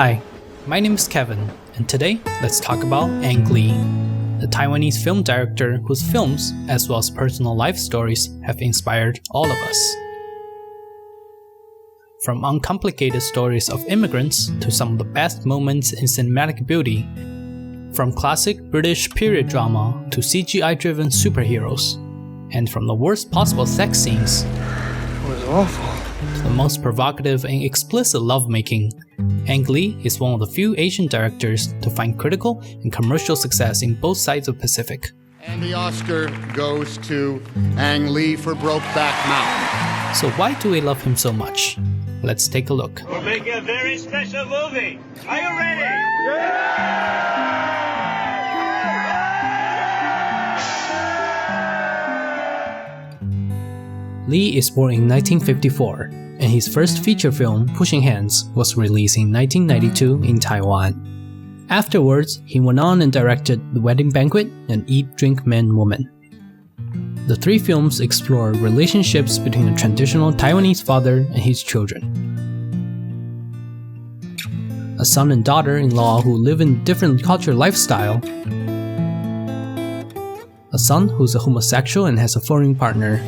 Hi, my name is Kevin, and today let's talk about Ang Lee, the Taiwanese film director whose films, as well as personal life stories, have inspired all of us. From uncomplicated stories of immigrants to some of the best moments in cinematic beauty, from classic British period drama to CGI-driven superheroes, and from the worst possible sex scenes It was awful. to the most provocative and explicit lovemaking, Ang Lee is one of the few Asian directors to find critical and commercial success in both sides of the Pacific. And the Oscar goes to Ang Lee for Brokeback Mountain. So why do we love him so much? Let's take a look. We're making a very special movie. Are you ready? Lee is born in 1954, and his first feature film, Pushing Hands, was released in 1992 in Taiwan. Afterwards, he went on and directed The Wedding Banquet and Eat, Drink, Man, Woman. The three films explore relationships between a traditional Taiwanese father and his children. A son and daughter-in-law who live in different cultural lifestyle. A son who's a homosexual and has a foreign partner.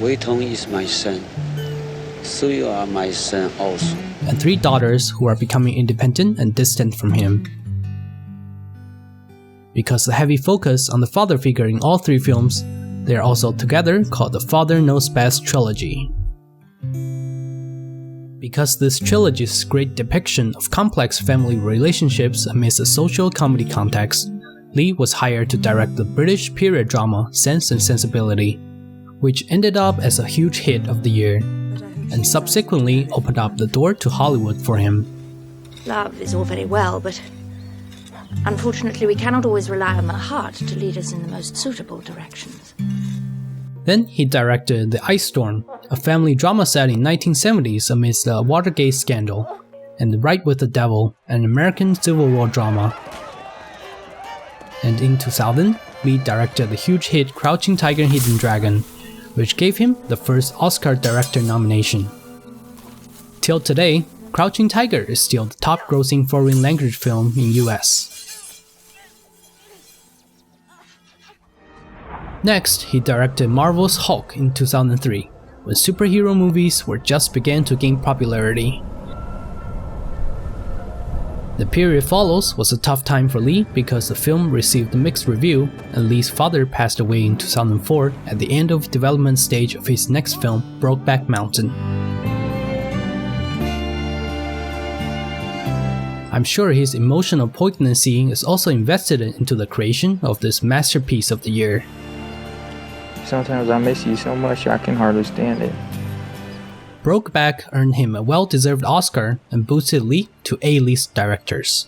Wei Tong is my son, so you are my son also. And three daughters who are becoming independent and distant from him. Because of the heavy focus on the father figure in all three films, they are also together called the Father Knows Best trilogy. Because this trilogy's great depiction of complex family relationships amidst a social comedy context, Lee was hired to direct the British period drama Sense and Sensibility, which ended up as a huge hit of the year, and subsequently opened up the door to Hollywood for him. Love is all very well, but unfortunately we cannot always rely on the heart to lead us in the most suitable directions. Then he directed The Ice Storm, a family drama set in 1970s amidst the Watergate scandal, and The Ride with the Devil, an American Civil War drama. And in 2000, Lee directed the huge hit Crouching Tiger, Hidden Dragon, which gave him the first Oscar director nomination. Till today, Crouching Tiger is still the top-grossing foreign language film in US. Next, he directed Marvel's Hulk in 2003, when superhero movies were just began to gain popularity. The period follows was a tough time for Lee because the film received a mixed review, and Lee's father passed away in 2004 at the end of development stage of his next film, Brokeback Mountain. I'm sure his emotional poignancy is also invested into the creation of this masterpiece of the year. Sometimes I miss you so much I can hardly stand it. Brokeback earned him a well-deserved Oscar and boosted Lee to A-list directors.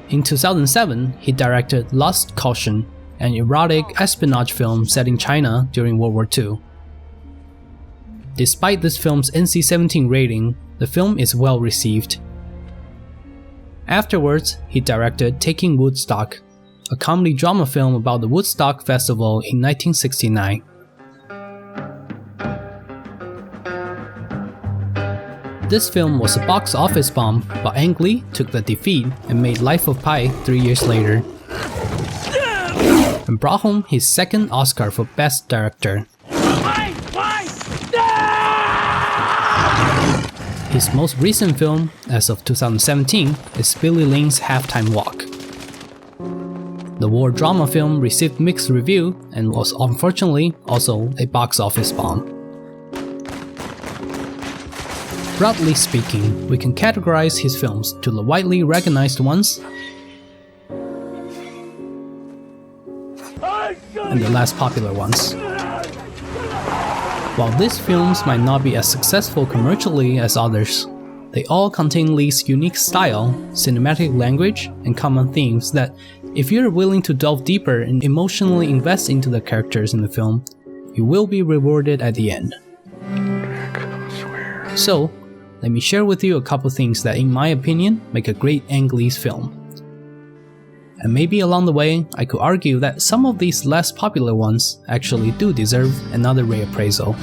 In 2007, he directed Lost Caution, an erotic espionage film set in China during World War II. Despite this film's NC-17 rating, the film is well received. Afterwards, he directed Taking Woodstock, a comedy drama film about the Woodstock Festival in 1969. This film was a box office bomb, but Ang Lee took the defeat and made Life of Pi 3 years later, and brought home his second Oscar for Best Director. His most recent film, as of 2017, is Billy Lynn's Halftime Walk. The war drama film received mixed review and was unfortunately also a box office bomb. Broadly speaking, we can categorize his films to the widely recognized ones and the less popular ones. While these films might not be as successful commercially as others, they all contain Lee's unique style, cinematic language, and common themes that, if you're willing to delve deeper and emotionally invest into the characters in the film, you will be rewarded at the end. So, let me share with you a couple things that in my opinion make a great Ang Lee's film. And maybe along the way, I could argue that some of these less popular ones actually do deserve another reappraisal.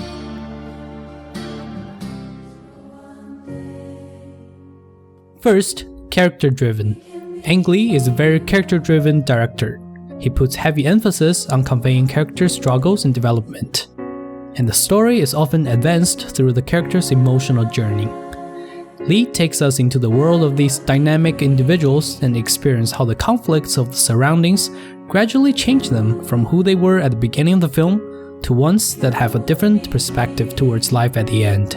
First, character-driven. Ang Lee is a very character-driven director. He puts heavy emphasis on conveying character struggles and development. And the story is often advanced through the character's emotional journey. Lee takes us into the world of these dynamic individuals and experience how the conflicts of the surroundings gradually change them from who they were at the beginning of the film to ones that have a different perspective towards life at the end.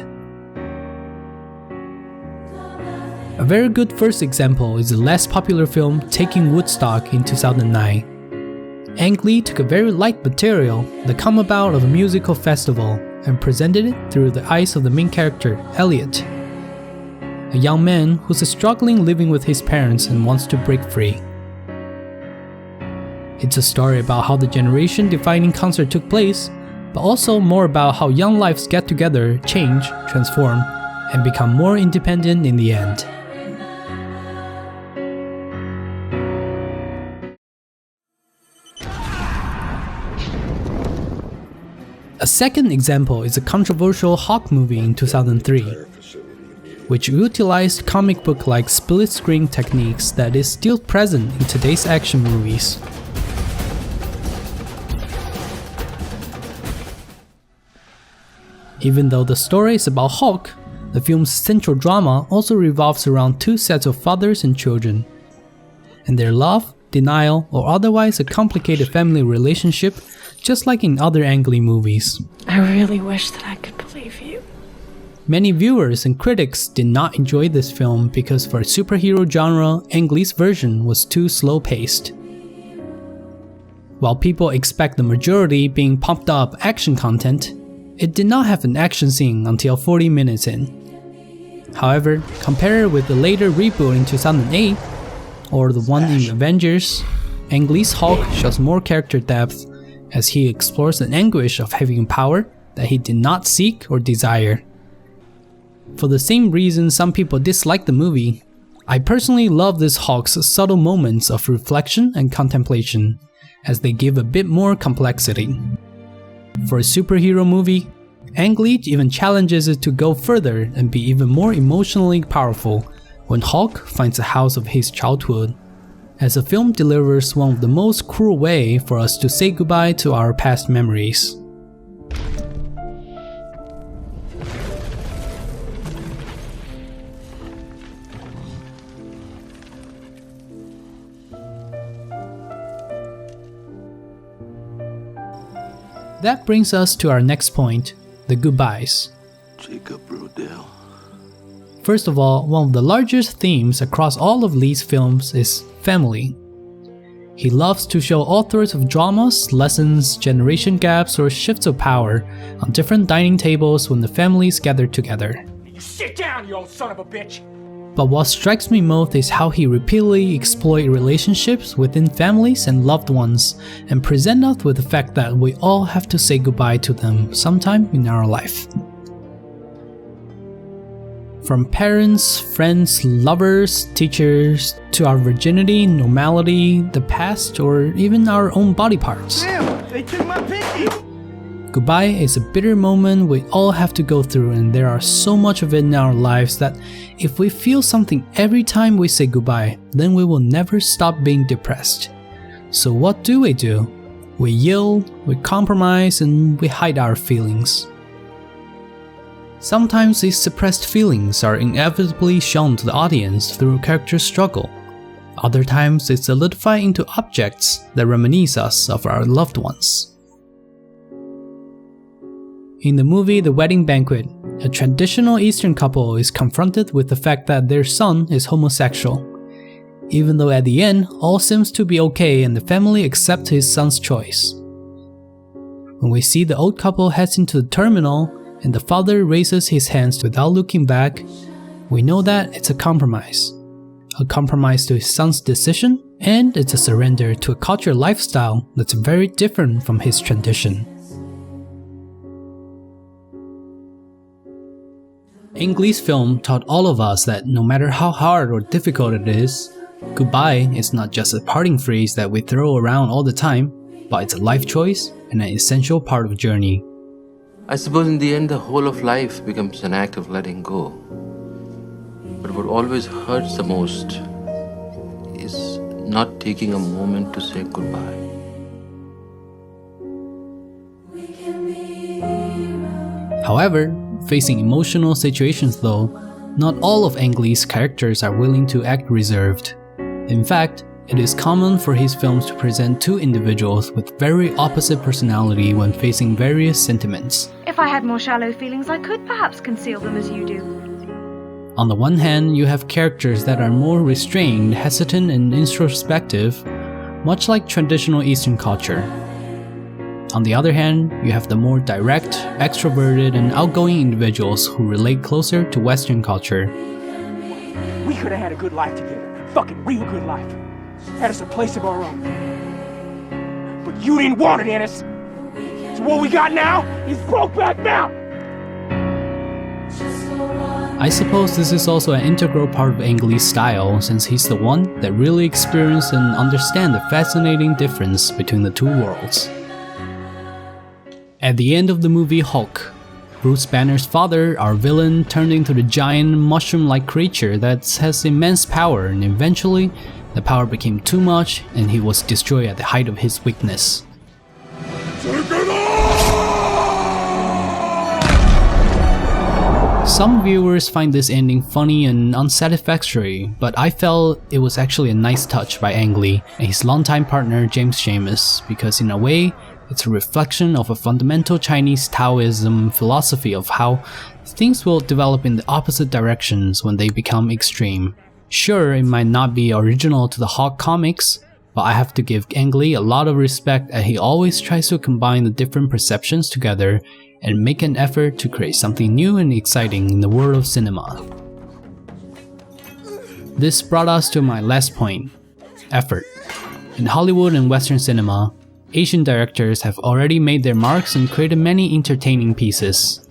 A very good first example is the less popular film Taking Woodstock in 2009. Ang Lee took a very light material, the come about of a musical festival, and presented it through the eyes of the main character, Elliot, a young man who's struggling living with his parents and wants to break free. It's a story about how the generation-defining concert took place, but also more about how young lives get together, change, transform, and become more independent in the end. A second example is a controversial Hawk movie in 2003, which utilized comic book-like split-screen techniques that is still present in today's action movies. Even though the story is about Hawk, the film's central drama also revolves around two sets of fathers and children, and their love, denial, or otherwise a complicated family relationship, just like in other Ang Lee movies. I really wish that I could believe you. Many viewers and critics did not enjoy this film because for a superhero genre, Ang Lee's version was too slow-paced. While people expect the majority being pumped up action content, it did not have an action scene until 40 minutes in. However, compared with the later reboot in 2008, or the one in Avengers, Ang Lee's Hulk shows more character depth as he explores the anguish of having power that he did not seek or desire. For the same reason some people dislike the movie, I personally love this Hulk's subtle moments of reflection and contemplation, as they give a bit more complexity. For a superhero movie, Ang Lee even challenges it to go further and be even more emotionally powerful when Hulk finds a house of his childhood, as the film delivers one of the most cruel way for us to say goodbye to our past memories. That brings us to our next point, the goodbyes. Jacob Brodell. First of all, one of the largest themes across all of Lee's films is family. He loves to show all sorts of dramas, lessons, generation gaps, or shifts of power on different dining tables when the families gather together. You sit down, you old son of a bitch! But what strikes me most is how he repeatedly exploits relationships within families and loved ones and presents us with the fact that we all have to say goodbye to them sometime in our life. From parents, friends, lovers, teachers, to our virginity, normality, the past, or even our own body parts. Damn, they took my pinky! Goodbye is a bitter moment we all have to go through, and there are so much of it in our lives that if we feel something every time we say goodbye, then we will never stop being depressed. So what do? We yield, we compromise, and we hide our feelings. Sometimes these suppressed feelings are inevitably shown to the audience through character struggle. Other times it's solidified into objects that reminisce us of our loved ones. In the movie The Wedding Banquet, a traditional Eastern couple is confronted with the fact that their son is homosexual. Even though at the end, all seems to be okay and the family accepts his son's choice. When we see the old couple heads into the terminal and the father raises his hands without looking back, we know that it's a compromise. A compromise to his son's decision, and it's a surrender to a cultural lifestyle that's very different from his tradition. Ang Lee's film taught all of us that no matter how hard or difficult it is, Goodbye is not just a parting phrase that we throw around all the time, but it's a life choice and an essential part of a journey. I suppose in the end, the whole of life becomes an act of letting go. But what always hurts the most is not taking a moment to say goodbye. However, facing emotional situations though, not all of Ang Lee's characters are willing to act reserved. In fact, it is common for his films to present two individuals with very opposite personality when facing various sentiments. If I had more shallow feelings, I could perhaps conceal them as you do. On the one hand, you have characters that are more restrained, hesitant, and introspective, much like traditional Eastern culture. On the other hand, you have the more direct, extroverted, and outgoing individuals who relate closer to Western culture. We could have had a good life together. Fucking real good life. Had us a place of our own. But you didn't want it, Ennis. So what we got now is Brokeback Mountain. I suppose this is also an integral part of Ang Lee's style, since he's the one that really experienced and understands the fascinating difference between the two worlds. At the end of the movie Hulk, Bruce Banner's father, our villain, turned into the giant mushroom-like creature that has immense power, and eventually, the power became too much and he was destroyed at the height of his weakness. Some viewers find this ending funny and unsatisfactory, but I felt it was actually a nice touch by Ang Lee and his longtime partner James Schamus, because in a way, it's a reflection of a fundamental Chinese Taoism philosophy of how things will develop in the opposite directions when they become extreme. Sure, it might not be original to the Hulk comics, but I have to give Ang Lee a lot of respect as he always tries to combine the different perceptions together and make an effort to create something new and exciting in the world of cinema. This brought us to my last point: effort. In Hollywood and Western cinema, Asian directors have already made their marks and created many entertaining pieces.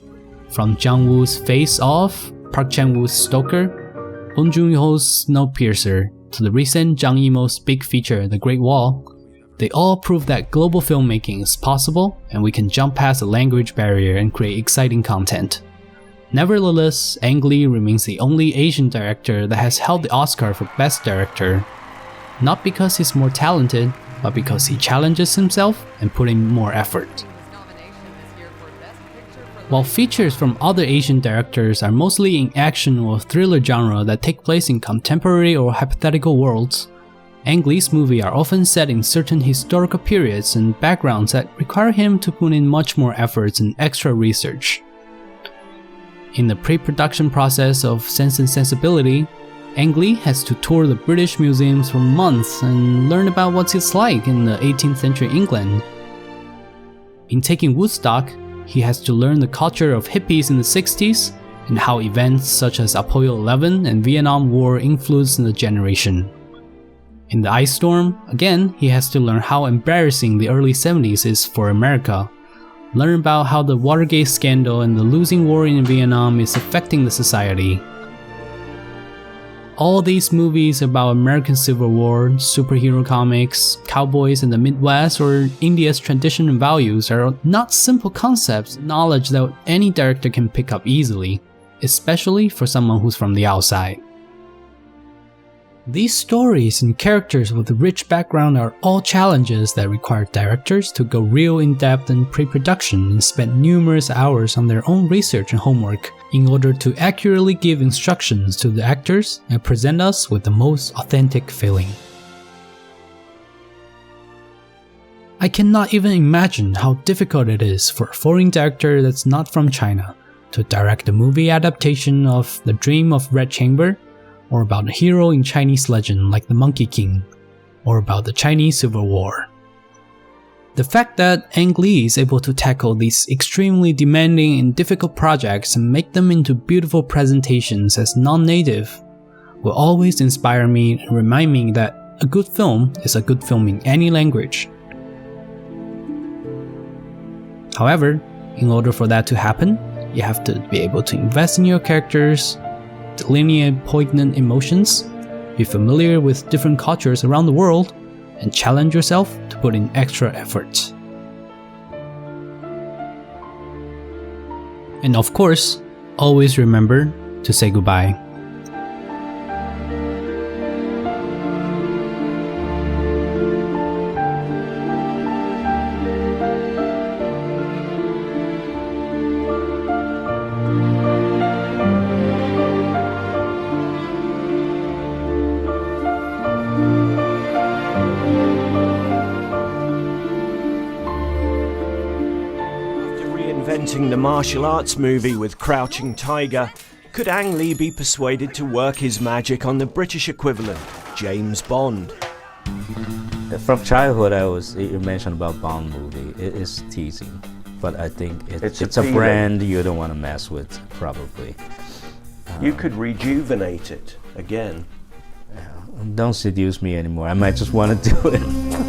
From John Woo's Face Off, Park Chan-wook's Stoker, Bong Joon-ho's Snowpiercer, to the recent Zhang Yimou's big feature The Great Wall, they all prove that global filmmaking is possible and we can jump past the language barrier and create exciting content. Nevertheless, Ang Lee remains the only Asian director that has held the Oscar for Best Director. Not because he's more talented, but because he challenges himself and put in more effort. While features from other Asian directors are mostly in action or thriller genre that take place in contemporary or hypothetical worlds, Ang Lee's movies are often set in certain historical periods and backgrounds that require him to put in much more efforts and extra research. In the pre-production process of Sense and Sensibility, Ang Lee has to tour the British museums for months and learn about what it's like in the 18th century England. In taking Woodstock, he has to learn the culture of hippies in the 60s and how events such as Apollo 11 and Vietnam War influenced the generation. In The Ice Storm, again, he has to learn how embarrassing the early 70s is for America, learn about how the Watergate scandal and the losing war in Vietnam is affecting the society. All these movies about American Civil War, superhero comics, cowboys in the Midwest, or India's tradition and values are not simple concepts, knowledge that any director can pick up easily, especially for someone who's from the outside. These stories and characters with a rich background are all challenges that require directors to go real in-depth in pre-production and spend numerous hours on their own research and homework in order to accurately give instructions to the actors and present us with the most authentic feeling. I cannot even imagine how difficult it is for a foreign director that's not from China to direct a movie adaptation of The Dream of Red Chamber, or about a hero in Chinese legend like the Monkey King, or about the Chinese Civil War. The fact that Ang Lee is able to tackle these extremely demanding and difficult projects and make them into beautiful presentations as non-native will always inspire me and remind me that a good film is a good film in any language. However, in order for that to happen, you have to be able to invest in your characters, delineate poignant emotions, be familiar with different cultures around the world, and challenge yourself to put in extra effort. And of course, always remember to say goodbye. Reinventing the martial arts movie with Crouching Tiger, could Ang Lee be persuaded to work his magic on the British equivalent, James Bond? From childhood, you mentioned about Bond movie. It is teasing, but I think it's a brand you don't want to mess with, probably. You could rejuvenate it again. Don't seduce me anymore. I might just want to do it.